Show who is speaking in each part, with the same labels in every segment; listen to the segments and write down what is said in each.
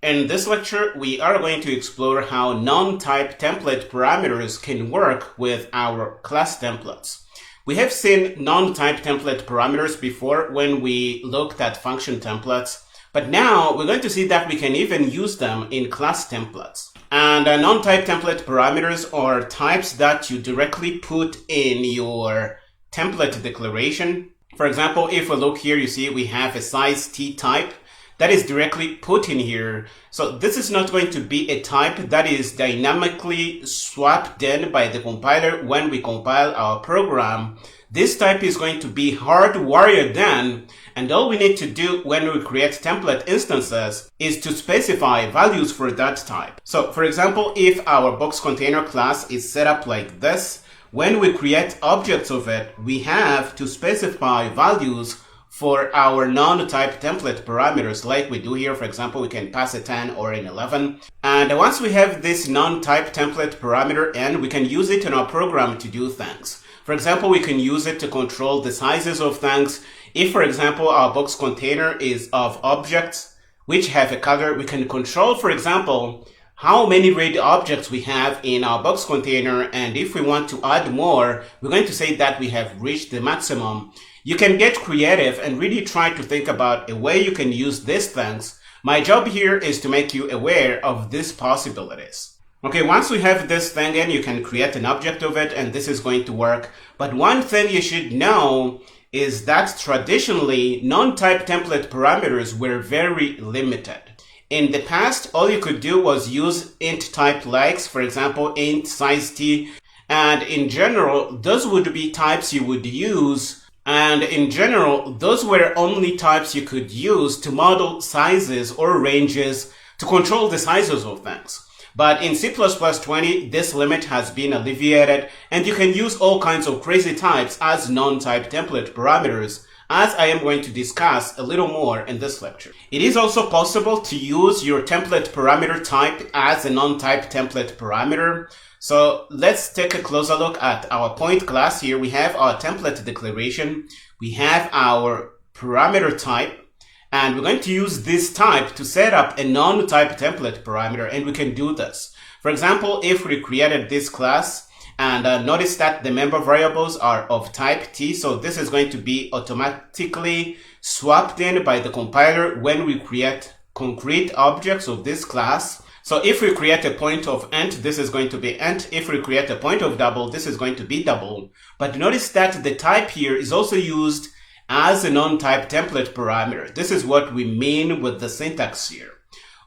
Speaker 1: In this lecture, we are going to explore how non-type template parameters can work with our class templates. We have seen non-type template parameters before when we looked at function templates, but now we're going to see that we can even use them in class templates. And non-type template parameters are types that you directly put in your template declaration. For example, if we look here, you see we have a size t type that is directly put in here. So this is not going to be a type that is dynamically swapped in by the compiler when we compile our program. This type is going to be hardwired in, and all we need to do when we create template instances is to specify values for that type. So for example, if our box container class is set up like this, when we create objects of it, we have to specify values for our non-type template parameters like we do here. For example, we can pass a 10 or an 11. And once we have this non-type template parameter in, we can use it in our program to do things. For example, we can use it to control the sizes of things. If, for example, our box container is of objects which have a color, we can control, for example, how many red objects we have in our box container. And if we want to add more, we're going to say that we have reached the maximum. You can get creative and really try to think about a way you can use these things. My job here is to make you aware of these possibilities. Okay, once we have this thing in, you can create an object of it, and this is going to work. But one thing you should know is that traditionally, non-type template parameters were very limited. In the past, all you could do was use int type likes, for example, int size t. And in general, those would be types you would use. And in general, those were only types you could use to model sizes or ranges to control the sizes of things. But in C++20, this limit has been alleviated, and you can use all kinds of crazy types as non-type template parameters, as I am going to discuss a little more in this lecture. It is also possible to use your template parameter type as a non-type template parameter. So let's take a closer look at our point class here. We have our template declaration, we have our parameter type, and we're going to use this type to set up a non-type template parameter, and we can do this. For example, if we created this class, and notice that the member variables are of type t, so this is going to be automatically swapped in by the compiler when we create concrete objects of this class. So if we create a point of int, this is going to be int. If we create a point of double, this is going to be double. But notice that the type here is also used as a non-type template parameter. This is what we mean with the syntax here.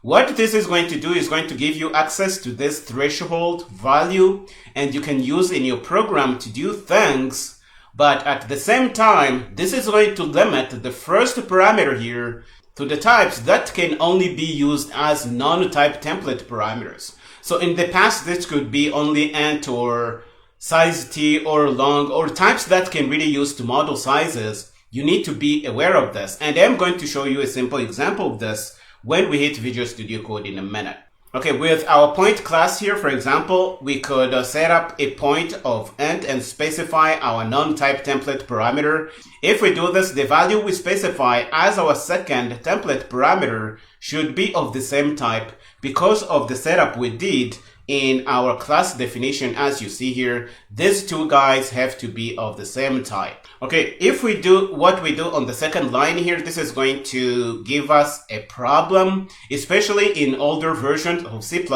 Speaker 1: What this is going to do is going to give you access to this threshold value, and you can use in your program to do things. But at the same time, this is going to limit the first parameter here to the types that can only be used as non-type template parameters. So in the past, this could be only int or size t or long, or types that can really use to model sizes. You need to be aware of this. And I'm going to show you a simple example of this when we hit Visual Studio Code in a minute. Okay, with our point class here, for example, we could set up a point of int and specify our non-type template parameter. If we do this, the value we specify as our second template parameter should be of the same type because of the setup we did in our class definition. As you see here, these two guys have to be of the same type. Okay, if we do what we do on the second line here, this is going to give us a problem, especially in older versions of C++.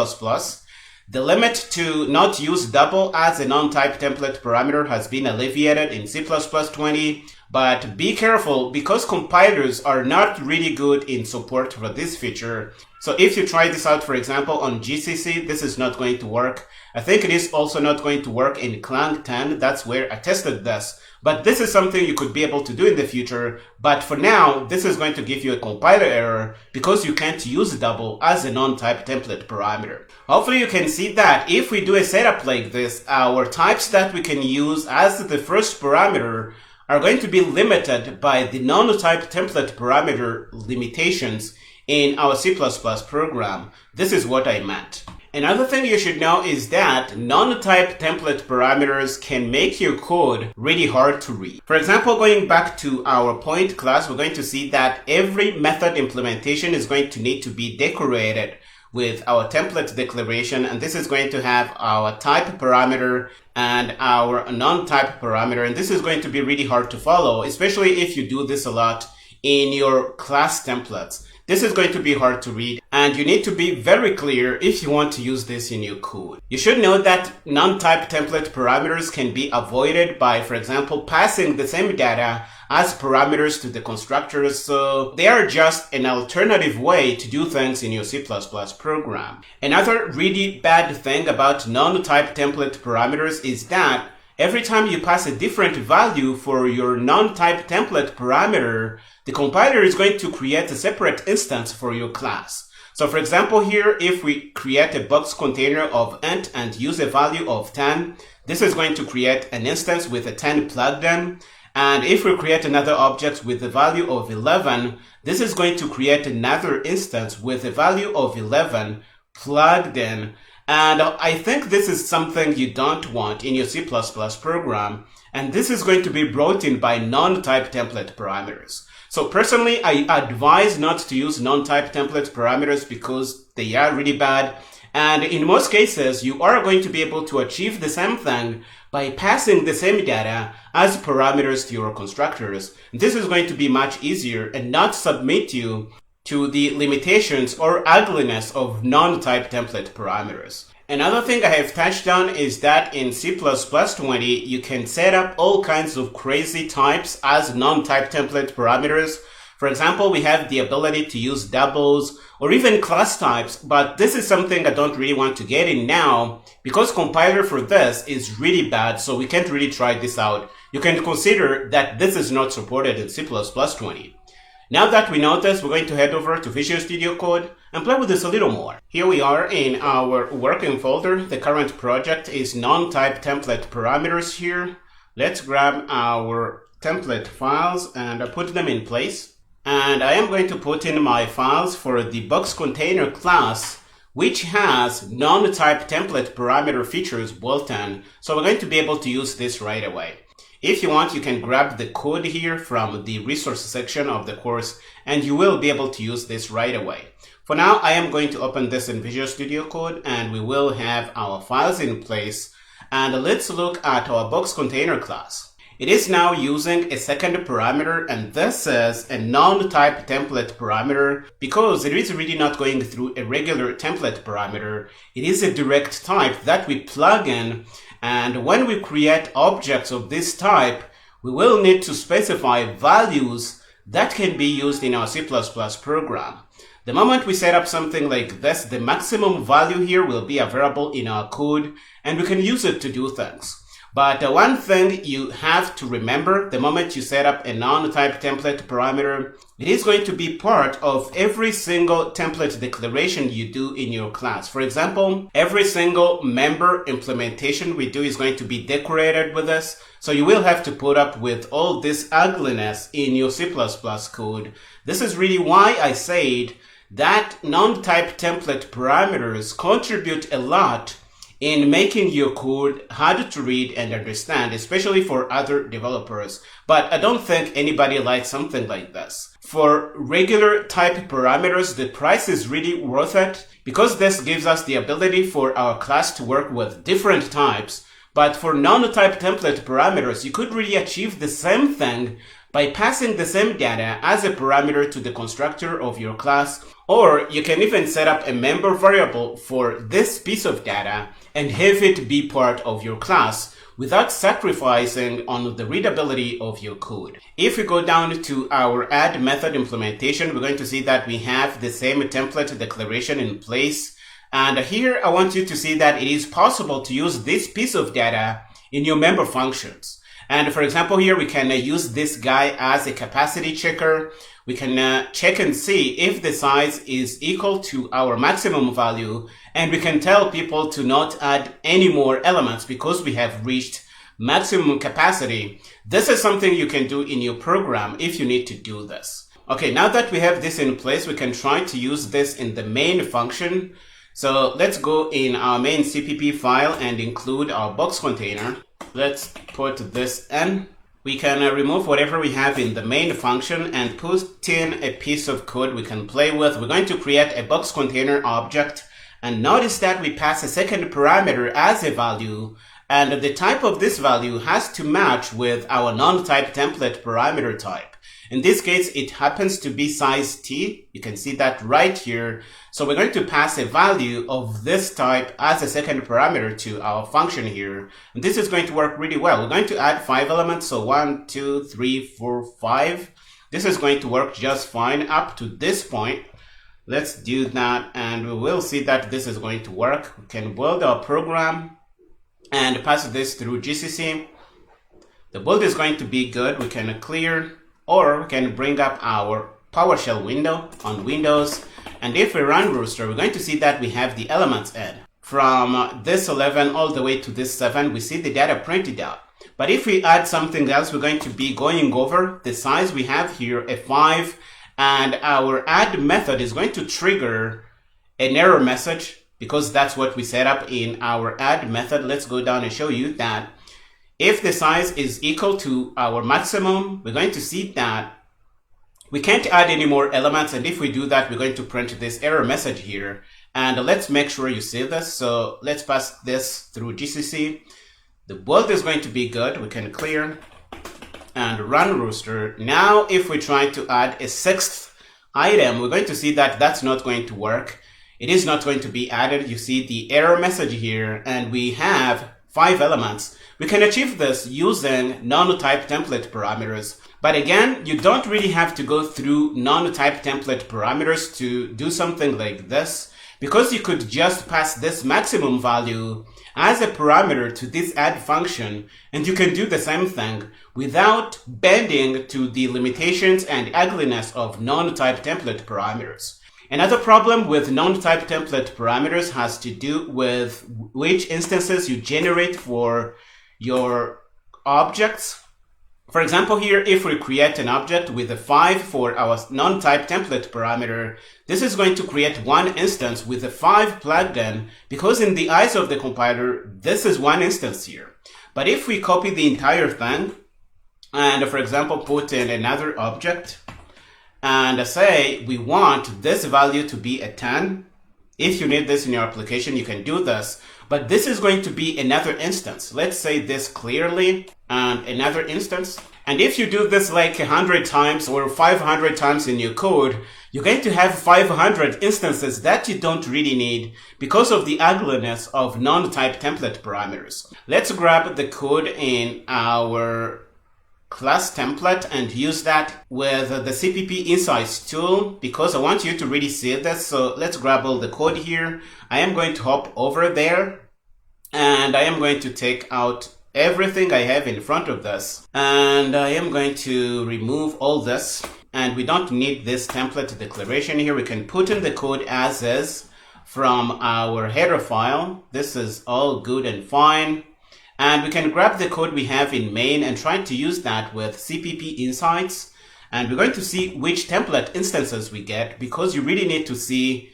Speaker 1: The limit to not use double as a non-type template parameter has been alleviated in C++20, but be careful because compilers are not really good in support for this feature. So if you try this out, for example, on GCC, this is not going to work. I think it is also not going to work in Clang 10. That's where I tested this. But this is something you could be able to do in the future. But for now, this is going to give you a compiler error because you can't use double as a non-type template parameter. Hopefully you can see that if we do a setup like this, our types that we can use as the first parameter are going to be limited by the non-type template parameter limitations in our C++ program. This is what I meant. Another thing you should know is that non-type template parameters can make your code really hard to read. For example, going back to our point class, we're going to see that every method implementation is going to need to be decorated with our template declaration, and this is going to have our type parameter and our non-type parameter, and this is going to be really hard to follow, especially if you do this a lot in your class templates. This is going to be hard to read, and you need to be very clear if you want to use this in your code. You should know that non-type template parameters can be avoided by, for example, passing the same data as parameters to the constructors, so they are just an alternative way to do things in your C++ program. Another really bad thing about non-type template parameters is that every time you pass a different value for your non-type template parameter, the compiler is going to create a separate instance for your class. So for example here, if we create a box container of int and use a value of 10, this is going to create an instance with a 10 plugged in. And if we create another object with a value of 11, this is going to create another instance with a value of 11 plugged in. And I think this is something you don't want in your C++ program. And this is going to be brought in by non-type template parameters. So personally, I advise not to use non-type template parameters because they are really bad. And in most cases, you are going to be able to achieve the same thing by passing the same data as parameters to your constructors. This is going to be much easier and not submit you to the limitations or ugliness of non-type template parameters. Another thing I have touched on is that in C++20, you can set up all kinds of crazy types as non-type template parameters. For example, we have the ability to use doubles or even class types, but this is something I don't really want to get in now because compiler for this is really bad, so we can't really try this out. You can consider that this is not supported in C++20. Now that we know this, we're going to head over to Visual Studio Code and play with this a little more. Here we are in our working folder. The current project is non-type template parameters here. Let's grab our template files and put them in place. And I am going to put in my files for the box container class, which has non-type template parameter features built in. So we're going to be able to use this right away. If you want, you can grab the code here from the resource section of the course, and you will be able to use this right away. For now, I am going to open this in Visual Studio Code, and we will have our files in place. And let's look at our box container class. It is now using a second parameter, and this is a non-type template parameter because it is really not going through a regular template parameter. It is a direct type that we plug in, and when we create objects of this type, we will need to specify values that can be used in our C++ program. The moment we set up something like this, the maximum value here will be a variable in our code, and we can use it to do things. But one thing you have to remember, the moment you set up a non-type template parameter, it is going to be part of every single template declaration you do in your class. For example, every single member implementation we do is going to be decorated with this. So you will have to put up with all this ugliness in your C++ code. This is really why I said that non-type template parameters contribute a lot in making your code hard to read and understand, especially for other developers. But I don't think anybody likes something like this. For regular type parameters, the price is really worth it because this gives us the ability for our class to work with different types. But for non-type template parameters, you could really achieve the same thing by passing the same data as a parameter to the constructor of your class, or you can even set up a member variable for this piece of data and have it be part of your class without sacrificing on the readability of your code. If we go down to our add method implementation, we're going to see that we have the same template declaration in place. And here I want you to see that it is possible to use this piece of data in your member functions. And for example, here we can use this guy as a capacity checker. We can check and see if the size is equal to our maximum value, and we can tell people to not add any more elements because we have reached maximum capacity. This is something you can do in your program if you need to do this. Okay, now that we have this in place, we can try to use this in the main function. So let's go in our main CPP file and include our box container. Let's put this in. We can remove whatever we have in the main function and put in a piece of code we can play with. We're going to create a box container object, and notice that we pass a second parameter as a value, and the type of this value has to match with our non-type template parameter type. In this case, it happens to be size t. You can see that right here. So we're going to pass a value of this type as a second parameter to our function here. And this is going to work really well. We're going to add 5 elements. So 1, 2, 3, 4, 5. This is going to work just fine up to this point. Let's do that and we will see that this is going to work. We can build our program and pass this through GCC. The build is going to be good. We can clear, or we can bring up our PowerShell window on Windows. And if we run Rooster, we're going to see that we have the elements in. From this 11 all the way to this 7, we see the data printed out. But if we add something else, we're going to be going over the size we have here, a 5, and our add method is going to trigger an error message because that's what we set up in our add method. Let's go down and show you that if the size is equal to our maximum, we're going to see that we can't add any more elements. And if we do that, we're going to print this error message here. And let's make sure you see this. So let's pass this through GCC. The build is going to be good. We can clear and run Rooster. Now, if we try to add a 6th item, we're going to see that that's not going to work. It is not going to be added. You see the error message here, and we have 5 elements. We can achieve this using non-type template parameters. But again, you don't really have to go through non-type template parameters to do something like this, because you could just pass this maximum value as a parameter to this add function, and you can do the same thing without bending to the limitations and ugliness of non-type template parameters. Another problem with non-type template parameters has to do with which instances you generate for your objects. For example, here, if we create an object with a 5 for our non-type template parameter, this is going to create one instance with a 5 plugged in, because in the eyes of the compiler, this is one instance here. But if we copy the entire thing and, for example, put in another object and say we want this value to be a 10, if you need this in your application, you can do this. But this is going to be another instance. Let's say this clearly, and another instance. And if you do this like 100 times or 500 times in your code, you're going to have 500 instances that you don't really need because of the ugliness of non-type template parameters. Let's grab the code in our class template and use that with the CPP Insights tool, because I want you to really see this. So let's grab all the code here. I am going to hop over there and I am going to take out everything I have in front of this, and I am going to remove all this, and we don't need this template declaration here. We can put in the code as is from our header file. This is all good and fine. And we can grab the code we have in main and try to use that with CPP Insights. And we're going to see which template instances we get, because you really need to see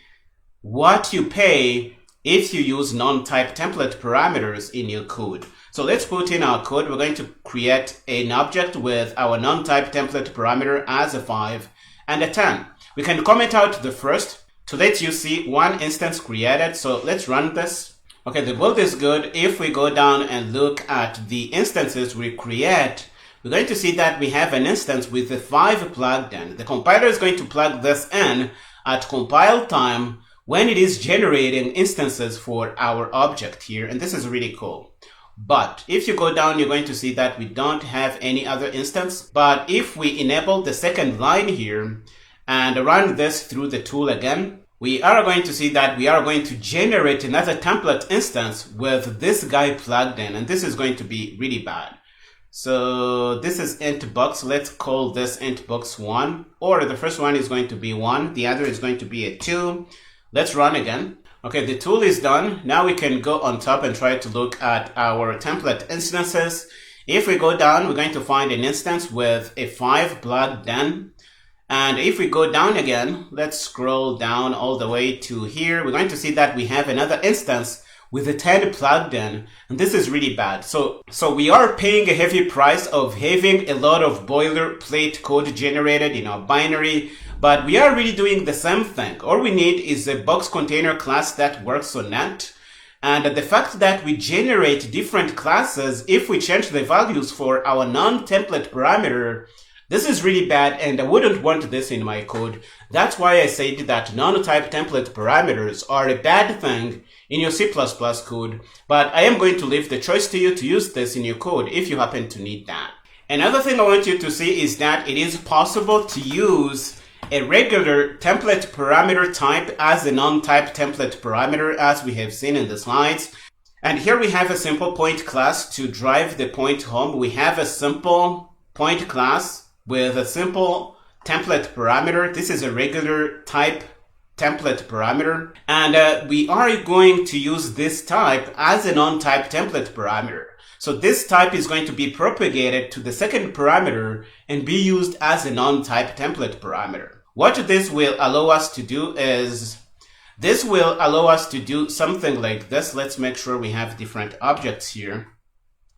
Speaker 1: what you pay if you use non-type template parameters in your code. So let's put in our code. We're going to create an object with our non-type template parameter as a 5 and a 10. We can comment out the first to let you see one instance created. So let's run this. Okay, the build is good. If we go down and look at the instances we create, we're going to see that we have an instance with a 5 plugged in. The compiler is going to plug this in at compile time when it is generating instances for our object here. And this is really cool. But if you go down, you're going to see that we don't have any other instance. But if we enable the second line here and run this through the tool again, we are going to see that we are going to generate another template instance with this guy plugged in, and this is going to be really bad. So this is int box. Let's call this int box 1, or the first one is going to be 1, the other is going to be a 2. Let's run again. Okay, the tool is done. Now we can go on top and try to look at our template instances. If we go down, we're going to find an instance with a 5 plugged in. And if we go down again, let's scroll down all the way to here, we're going to see that we have another instance with a 10 plugged in, and this is really bad. So we are paying a heavy price of having a lot of boilerplate code generated in our binary, but we are really doing the same thing. All we need is a box container class that works on net. And the fact that we generate different classes if we change the values for our non-template parameter, this is really bad, and I wouldn't want this in my code. That's why I said that non-type template parameters are a bad thing in your C++ code, but I am going to leave the choice to you to use this in your code if you happen to need that. Another thing I want you to see is that it is possible to use a regular template parameter type as a non-type template parameter, as we have seen in the slides. And here we have a simple point class to drive the point home. We have a simple point class with a simple template parameter. This is a regular type template parameter, and we are going to use this type as a non-type template parameter. So this type is going to be propagated to the second parameter and be used as a non-type template parameter. What this will allow us to do is, this will allow us to do something like this. Let's make sure we have different objects here,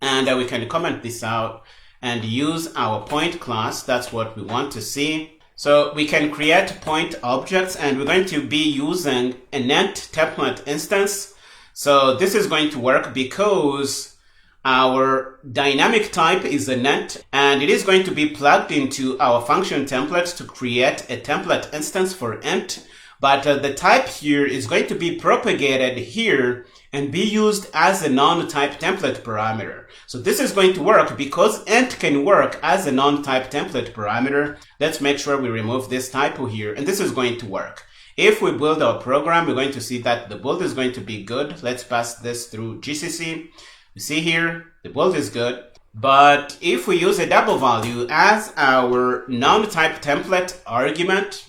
Speaker 1: and we can comment this out and use our point class. That's what we want to see. So we can create point objects, and we're going to be using a net template instance. So this is going to work because our dynamic type is a net, and it is going to be plugged into our function template to create a template instance for int. But the type here is going to be propagated here and be used as a non-type template parameter. So this is going to work because int can work as a non-type template parameter. Let's make sure we remove this typo here, and this is going to work. If we build our program, we're going to see that the build is going to be good. Let's pass this through GCC. You see here, the build is good. But if we use a double value as our non-type template argument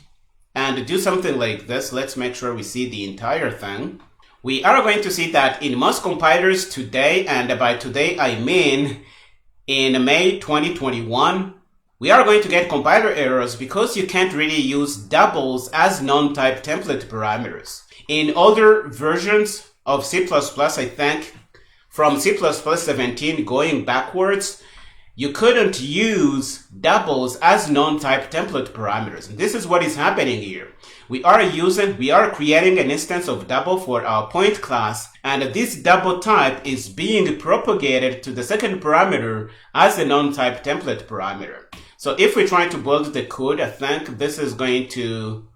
Speaker 1: and do something like this, let's make sure we see the entire thing. We are going to see that in most compilers today, and by today I mean in May 2021, we are going to get compiler errors because you can't really use doubles as non-type template parameters. In older versions of C++, I think, from C++ 17 going backwards, you couldn't use doubles as non-type template parameters. And this is what is happening here. We are creating an instance of double for our point class, and this double type is being propagated to the second parameter as a non-type template parameter. So if we try to build the code, I think this is going to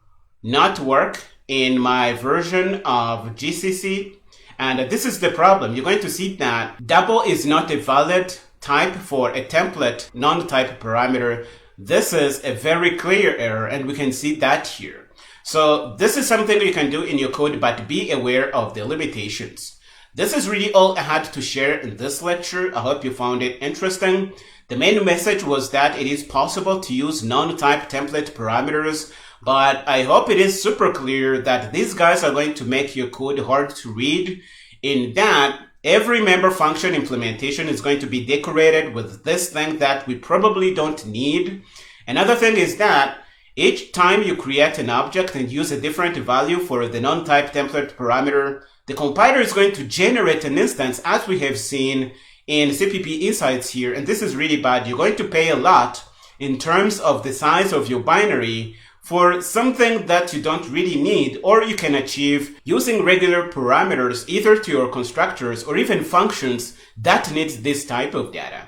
Speaker 1: not work in my version of GCC. And this is the problem. You're going to see that double is not a valid type for a template non-type parameter. This is a very clear error, and we can see that here. So this is something you can do in your code, but be aware of the limitations. This is really all I had to share in this lecture. I hope you found it interesting. The main message was that it is possible to use non-type template parameters, but I hope it is super clear that these guys are going to make your code hard to read, in that every member function implementation is going to be decorated with this thing that we probably don't need. Another thing is that each time you create an object and use a different value for the non-type template parameter, the compiler is going to generate an instance, as we have seen in CPP Insights here, and this is really bad. You're going to pay a lot in terms of the size of your binary for something that you don't really need, or you can achieve using regular parameters either to your constructors or even functions that needs this type of data.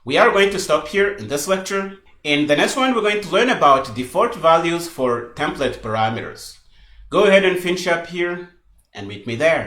Speaker 1: We are going to stop here in this lecture. In the next one, we're going to learn about default values for template parameters. Go ahead and finish up here and meet me there.